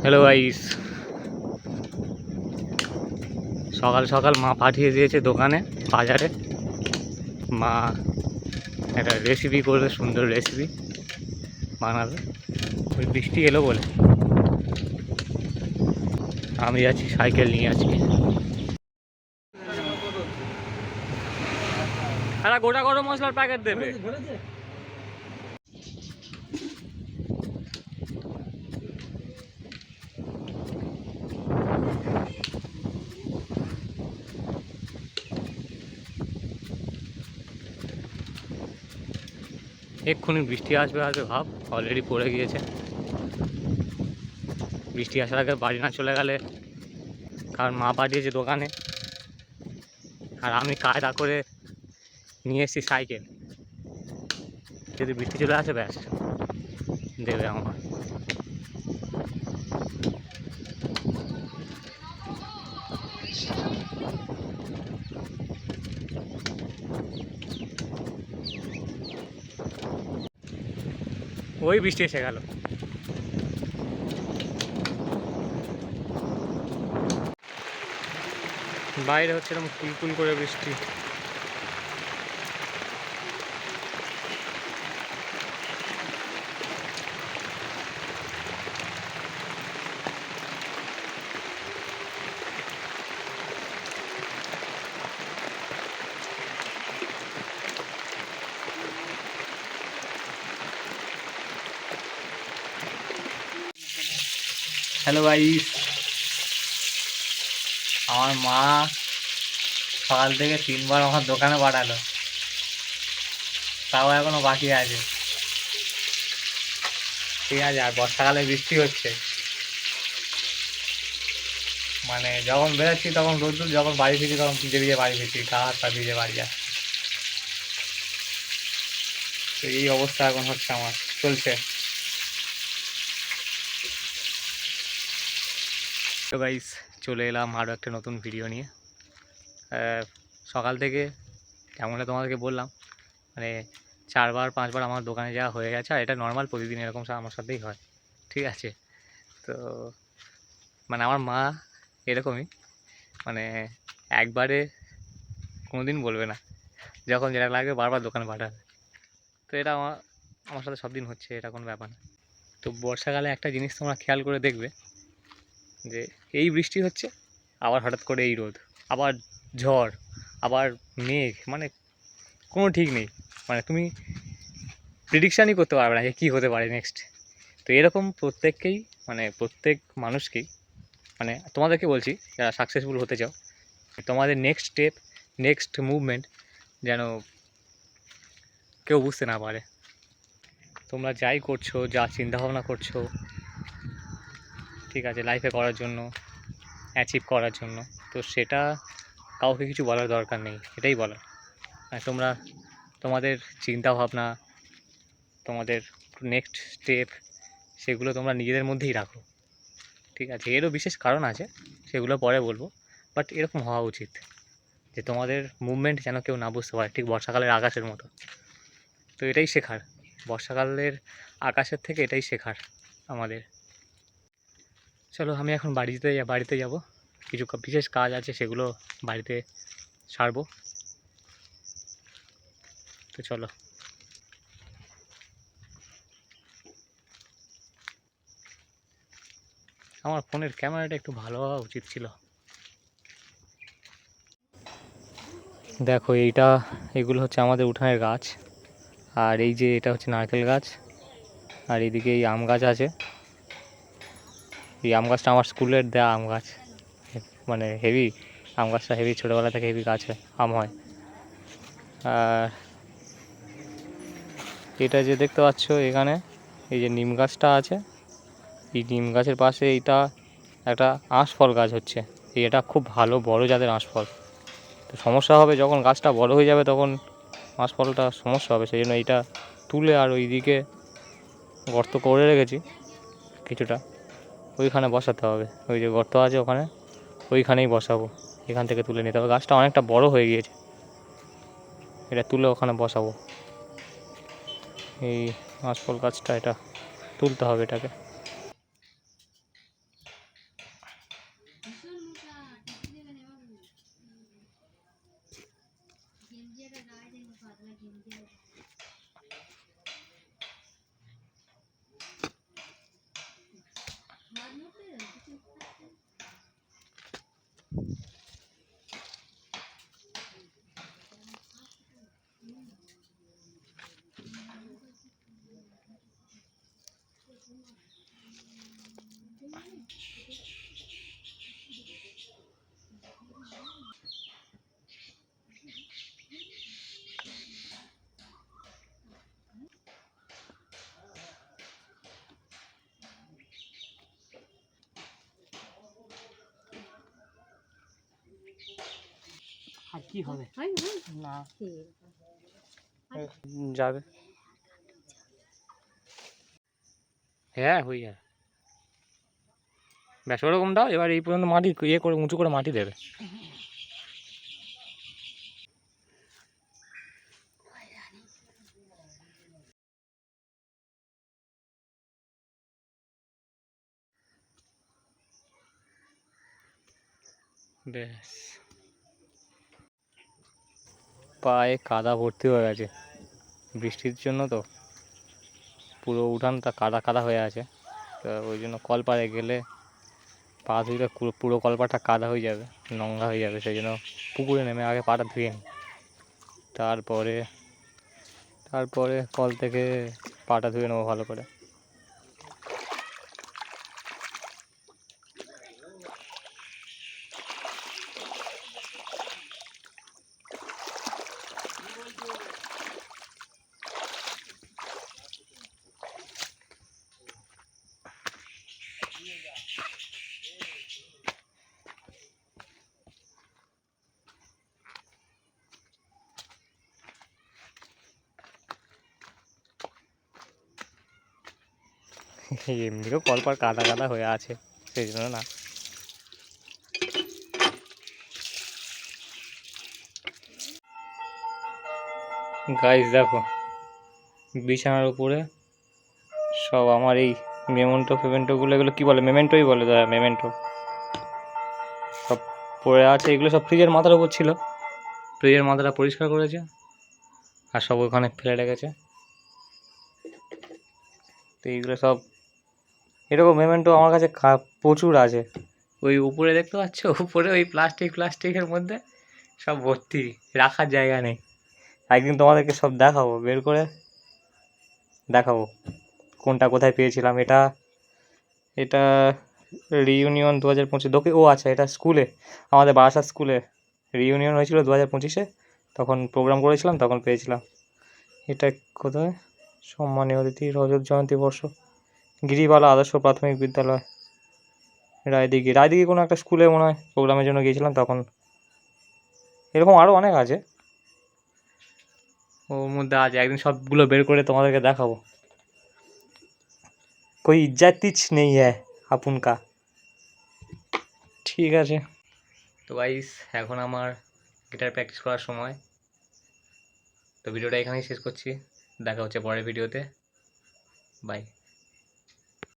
Hello guys, সকাল সকাল মা পাঠিয়ে দিয়েছে দোকানে বাজারে। মা একটা রেসিপি করবে, সুন্দর রেসিপি বানাবে। ওই বৃষ্টি এলো বলে আমি যাচ্ছি সাইকেল নিয়ে। আজকে একটা গোটা গরম মশলার প্যাকেট দেবে। এক্ষুনি বৃষ্টি আসবে ভাব, অলরেডি পড়ে গিয়েছে। বৃষ্টি আসার আগে বাড়ি না চলে গেলে, কারণ মা পাঠিয়েছে দোকানে আর আমি কায়দা করে নিয়ে এসেছি সাইকেল। যদি বৃষ্টি চলে আসে ব্যাস দেবে আমার। ওই বৃষ্টি এসে গেল। বাইরে হচ্ছে এরকম কুলকুল করে বৃষ্টি। হ্যালো গাইস, আমার মা সকাল থেকে 3বার আমার দোকানে পাঠালো, তাও এখনো বাকি আছে। ঠিক আছে, আর বর্ষাকালে বৃষ্টি হচ্ছে, মানে যখন বেরোচ্ছি তখন রোদ্দুর, যখন বাড়ি ফিরছি তখন ভিজে ভিজে বাড়ি ফিরছি, গা হাত পা ভিজে বাড়ি আসছি। তো এই অবস্থা এখন হচ্ছে আমার, চলছে। তো গাইস, চলে এলাম আরও একটা নতুন ভিডিও নিয়ে। সকাল থেকে যেমনটা তোমাদেরকে বললাম, মানে 4বার 5বার আমার দোকানে যাওয়া হয়ে গেছে, আর এটা নর্মাল, প্রতিদিন এরকম আমার সাথেই হয়। ঠিক আছে, তো মানে আমার মা এরকমই, মানে একবারে কোনোদিন বলবে না, যখন যেটা লাগবে বারবার দোকানে পাঠাবে। তো এটা আমার আমার সাথে সব দিন হচ্ছে, এটা কোনো ব্যাপার না। তো বর্ষাকালে একটা জিনিস তোমরা খেয়াল করে দেখবে, যে এই বৃষ্টি হচ্ছে, আবার হঠাৎ করে এই রোদ, আবার ঝড়, আবার মেঘ, মানে কোনো ঠিক নেই। মানে তুমি প্রিডিকশানই করতে পারবে না যে কী হতে পারে নেক্সট। তো এরকম প্রত্যেককেই, মানে প্রত্যেক মানুষকেই, মানে তোমাদেরকে বলছি যারা সাকসেসফুল হতে চাও, তোমাদের নেক্সট স্টেপ, নেক্সট মুভমেন্ট যেন কেউ বুঝতে না পারে। তোমরা যাই করছো, যা চিন্তাভাবনা করছো, ঠিক আছে, লাইফে করার জন্য, অ্যাচিভ করার জন্য, তো সেটা কাউকে কিছু বলার দরকার নেই, এটাই বলার। তোমরা তোমাদের চিন্তাভাবনা, তোমাদের নেক্সট স্টেপ, সেগুলো তোমরা নিজেদের মধ্যেই রাখো। ঠিক আছে, এরও বিশেষ কারণ আছে, সেগুলো পরে বলবো। বাট এরকম হওয়া উচিত যে তোমাদের মুভমেন্ট যেন কেউ না বুঝতে পারে, ঠিক বর্ষাকালের আকাশের মতো। তো এটাই শেখার, বর্ষাকালের আকাশের থেকে এটাই শেখার আমাদের। চলো, আমি এখন বাড়িতে যাব, কিছু বিশেষ কাজ আছে, সেগুলো বাড়িতে সারবো। তো চলো। আমার ফোনের ক্যামেরাটা একটু ভালো হওয়া উচিত ছিল। দেখো, এগুলো হচ্ছে আমাদের উঠানের গাছ, আর এই যে এটা হচ্ছে নারকেল গাছ, আর এইদিকে এই আম গাছ আছে। এই আম গাছটা আমার স্কুলের দেওয়া আম গাছ, মানে হেভি আম গাছটা, হেভি ছোটোবেলা থেকে হেভি গাছ আম হয়। আর এটা যে দেখতে পাচ্ছ এখানে, এই যে নিম গাছটা আছে, এই নিম গাছের পাশে এইটা একটা আঁশফল গাছ হচ্ছে। এটা খুব ভালো বড় জাতের আঁশফল। তো সমস্যা হবে যখন গাছটা বড় হয়ে যাবে, তখন আঁশফলটা সমস্যা হবে, সেই জন্য এইটা তুলে আর ওইদিকে গর্ত করে রেখেছি কিছুটা, ওইখানে বসাতে হবে। ওই যে গর্ত আছে ওখানে, ওইখানেই বসাবো। এখান থেকে তুলে নিতে হবে, গাছটা অনেকটা বড় হয়ে গিয়েছে, এটা তুলে ওখানে বসাবো। এই আঁশফল গাছটা, এটা তুলতে হবে এটাকে। আর কি হবে না যাবে হ্যাঁ হয়ে যাবে ব্যাস ওরকম দাও এবার এই পর্যন্ত মাটি ইয়ে করে উঁচু করে মাটি দেবে ব্যাস পায়ে কাদা ভর্তি হয়ে গেছে বৃষ্টির জন্য তো পুরো উঠানটা কাদা কাদা হয়ে আছে তো ওই জন্য কলপাড়ে গেলে পা ধুলে পুরো কলপাটা কাদা হয়ে যাবে নোংরা হয়ে যাবে সেই জন্য পুকুরে নেমে আগে পাটা ধুয়ে নিই তারপরে তারপরে কল থেকে পাটা ধুয়ে নেবো ভালো করে এমনিও কলপার কাদা কাদা হয়ে আছে সেই জন্য না গাইস দেখো বিছানার উপরে সব আমার এই ফেমেন্টোগুলো এগুলো কী বলে মেমেন্টোই বলে দাদা মেমেন্টো সব পড়ে আছে এগুলো সব ফ্রিজের মাথার উপর ছিল ফ্রিজের মাথাটা পরিষ্কার করেছে আর সব ওখানে ফেলে রেখেছে তো এইগুলো সব এরকম মেমেন্টো আমার কাছে প্রচুর আছে ওই উপরে দেখতে পাচ্ছ উপরে ওই প্লাস্টিকের মধ্যে সব ভর্তি রাখার জায়গা নেই একদিন তোমাদেরকে সব দেখাবো বের করে দেখাবো কোনটা কোথায় পেয়েছিলাম এটা এটা রিইউনিয়ন 2025 ও আচ্ছা এটা স্কুলে আমাদের বারাসাত স্কুলে রিইউনিয়ন হয়েছিল 2025-এ তখন প্রোগ্রাম করেছিলাম তখন পেয়েছিলাম এটা কোথায় সম্মানীয় অতিথি রজত জয়ন্তী বর্ষ গিরিবালা আদর্শ প্রাথমিক বিদ্যালয় রায়দিঘি কোনো একটা স্কুলে মনে হয় প্রোগ্রামের জন্য গিয়েছিলাম তখন এরকম আরও অনেক আছে ওর মধ্যে আছে একদিন সবগুলো বের করে তোমাদেরকে দেখাবো कोई इज्जत नहीं है अपन का ঠিক আছে তো গাইস এখন আমার গিটার প্র্যাকটিস করার সময় তো ভিডিওটা এখানেই শেষ করছি দেখা হচ্ছে পরের ভিডিওতে বাই